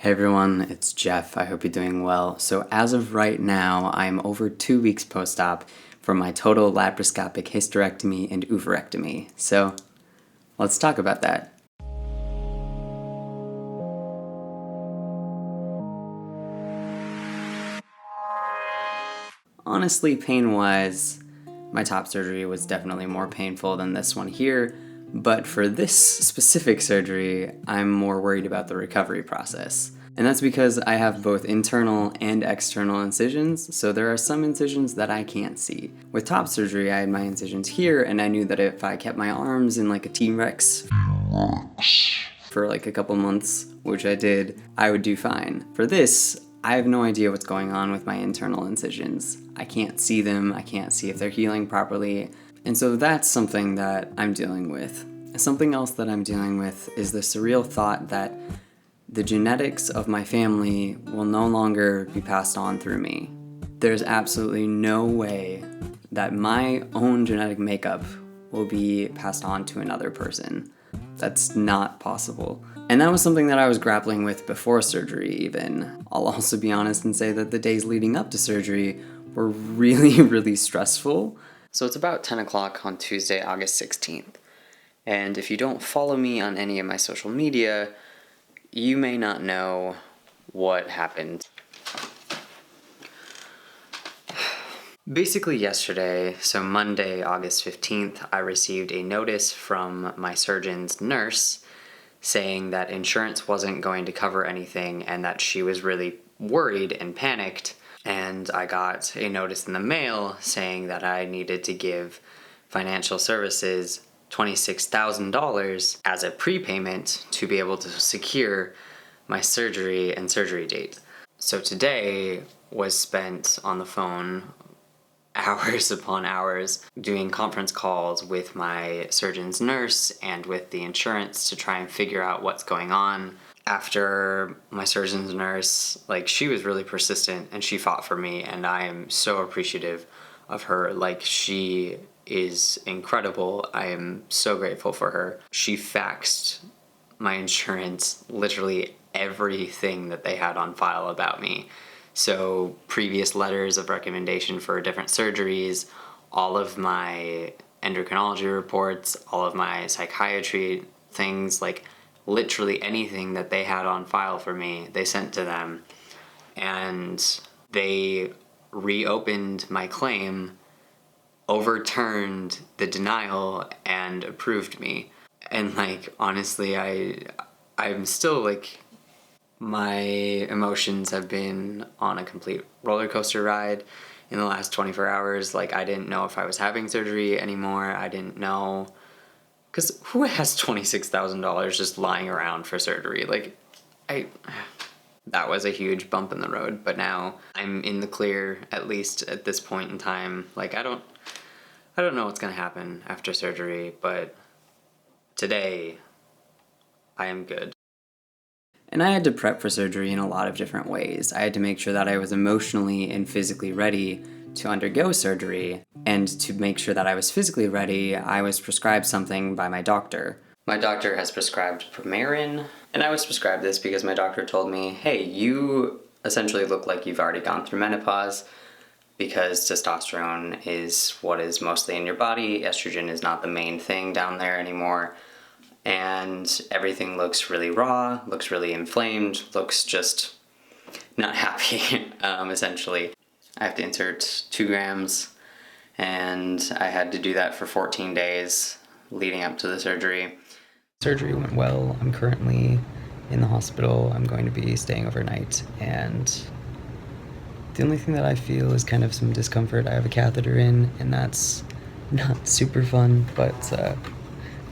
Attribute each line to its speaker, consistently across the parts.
Speaker 1: Hey everyone, it's Jeff. I hope you're doing well. So as of right now, I'm over 2 weeks post-op for my total laparoscopic hysterectomy and oophorectomy. So let's talk about that. Honestly, pain-wise, my top surgery was definitely more painful than this one here, but for this specific surgery, I'm more worried about the recovery process. And that's because I have both internal and external incisions, so there are some incisions that I can't see. With top surgery, I had my incisions here, and I knew that if I kept my arms in like a T-Rex for like a couple months, which I did, I would do fine. For this, I have no idea what's going on with my internal incisions. I can't see them, I can't see if they're healing properly, and so that's something that I'm dealing with. Something else that I'm dealing with is the surreal thought that the genetics of my family will no longer be passed on through me. There's absolutely no way that my own genetic makeup will be passed on to another person. That's not possible. And that was something that I was grappling with before surgery even. I'll also be honest and say that the days leading up to surgery were really stressful. So it's about 10 o'clock on Tuesday, August 16th. And if you don't follow me on any of my social media, you may not know what happened. Basically yesterday, so Monday, August 15th, I received a notice from my surgeon's nurse saying that insurance wasn't going to cover anything and that she was really worried and panicked. And I got a notice in the mail saying that I needed to give financial services $26,000 as a prepayment to be able to secure my surgery and surgery date. So today was spent on the phone hours upon hours doing conference calls with my surgeon's nurse and with the insurance to try and figure out what's going on. After my surgeon's nurse, she was really persistent and she fought for me, and I am so appreciative of her. She is incredible. I am so grateful for her. She faxed my insurance literally everything that they had on file about me. So previous letters of recommendation for different surgeries, all of my endocrinology reports, all of my psychiatry things, literally anything that they had on file for me, they sent to them. And they reopened my claim, overturned the denial, and approved me. And honestly, I'm still my emotions have been on a complete roller coaster ride in the last 24 hours. I didn't know if I was having surgery anymore. I didn't know, because who has $26,000 just lying around for surgery? That was a huge bump in the road, but now I'm in the clear, at least at this point in time. I don't know what's gonna happen after surgery, but today I am good. And I had to prep for surgery in a lot of different ways. I had to make sure that I was emotionally and physically ready to undergo surgery, and to make sure that I was physically ready, I was prescribed something by my doctor. My doctor has prescribed Premarin, and I was prescribed this because my doctor told me, hey, you essentially look like you've already gone through menopause, because testosterone is what is mostly in your body. Estrogen is not the main thing down there anymore. And everything looks really raw, looks really inflamed, looks just not happy, essentially. I have to insert 2 grams, and I had to do that for 14 days leading up to the surgery. Surgery went well. I'm currently in the hospital. I'm going to be staying overnight, and the only thing that I feel is kind of some discomfort. I have a catheter in, and that's not super fun, but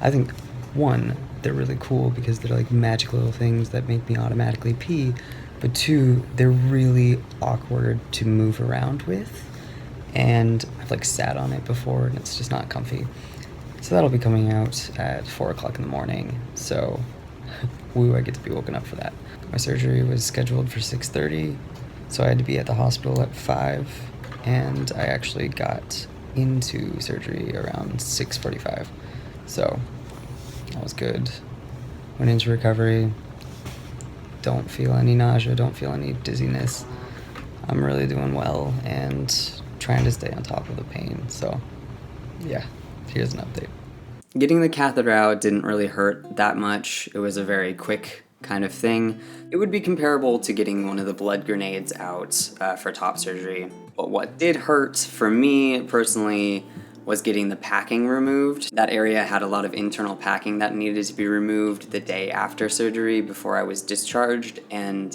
Speaker 1: I think, one, they're really cool because they're magic little things that make me automatically pee, but 2, they're really awkward to move around with, and I've sat on it before and it's just not comfy. So that'll be coming out at 4 o'clock in the morning, so woo, I get to be woken up for that. My surgery was scheduled for 6:30, so I had to be at the hospital at 5, and I actually got into surgery around 6:45, so that was good. Went into recovery,
Speaker 2: don't feel any nausea, don't feel any dizziness. I'm really doing well and trying to stay on top of the pain. So yeah, here's an update.
Speaker 1: Getting the catheter out didn't really hurt that much. It was a very quick kind of thing. It would be comparable to getting one of the blood grenades out for top surgery. But what did hurt for me personally was getting the packing removed. That area had a lot of internal packing that needed to be removed the day after surgery before I was discharged, and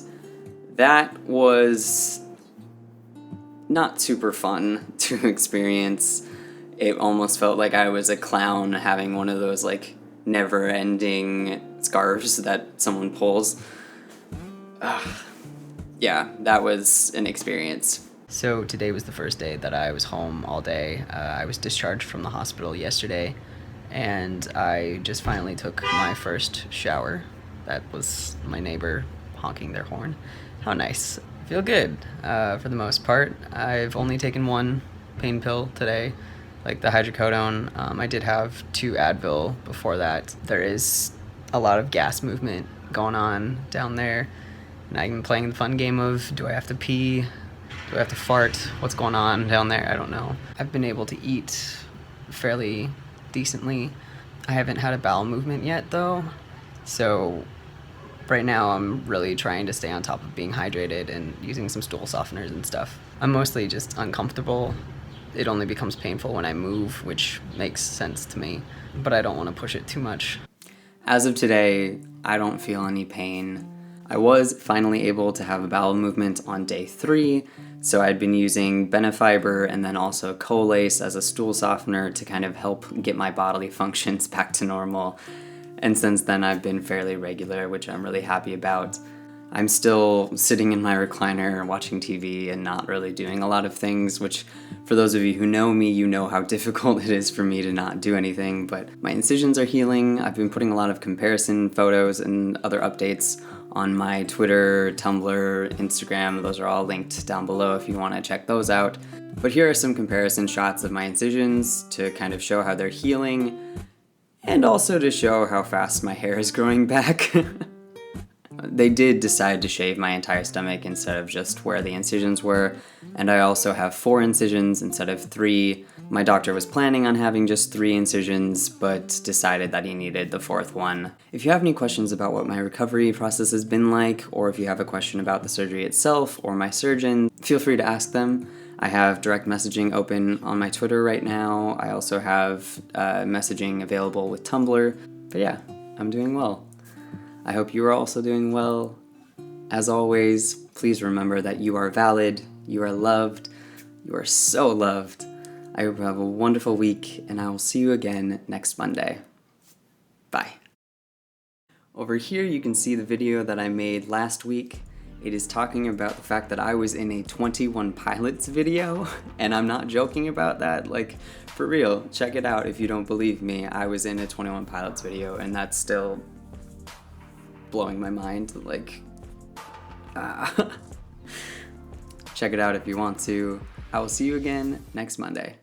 Speaker 1: that was not super fun to experience. It almost felt like I was a clown having one of those like never-ending scarves that someone pulls. Yeah, that was an experience.
Speaker 2: So today was the first day that I was home all day. I was discharged from the hospital yesterday, and I just finally took my first shower. That was my neighbor honking their horn. How nice. I feel good for the most part. I've only taken one pain pill today, like the hydrocodone. I did have 2 Advil before that. There is a lot of gas movement going on down there, and I'm playing the fun game of, do I have to pee? Do I have to fart? What's going on down there? I don't know. I've been able to eat fairly decently. I haven't had a bowel movement yet though, so right now I'm really trying to stay on top of being hydrated and using some stool softeners and stuff. I'm mostly just uncomfortable. It only becomes painful when I move, which makes sense to me, but I don't want to push it too much.
Speaker 1: As of today, I don't feel any pain. I was finally able to have a bowel movement on day 3, so I'd been using Benefiber and then also Colace as a stool softener to kind of help get my bodily functions back to normal. And since then I've been fairly regular, which I'm really happy about. I'm still sitting in my recliner watching TV and not really doing a lot of things, which for those of you who know me, you know how difficult it is for me to not do anything, but my incisions are healing. I've been putting a lot of comparison photos and other updates on my Twitter, Tumblr, Instagram. Those are all linked down below if you want to check those out. But here are some comparison shots of my incisions to kind of show how they're healing, and also to show how fast my hair is growing back. They did decide to shave my entire stomach instead of just where the incisions were, and I also have 4 incisions instead of 3. My doctor was planning on having just 3 incisions, but decided that he needed the 4th one. If you have any questions about what my recovery process has been like, or if you have a question about the surgery itself or my surgeon, feel free to ask them. I have direct messaging open on my Twitter right now. I also have messaging available with Tumblr. But yeah, I'm doing well. I hope you are also doing well. As always, please remember that you are valid, you are loved, you are so loved. I hope you have a wonderful week, and I will see you again next Monday. Bye. Over here you can see the video that I made last week. It is talking about the fact that I was in a 21 Pilots video, and I'm not joking about that, like, for real. Check it out if you don't believe me. I was in a 21 Pilots video, and that's still blowing my mind, like, check it out if you want to. I will see you again next Monday.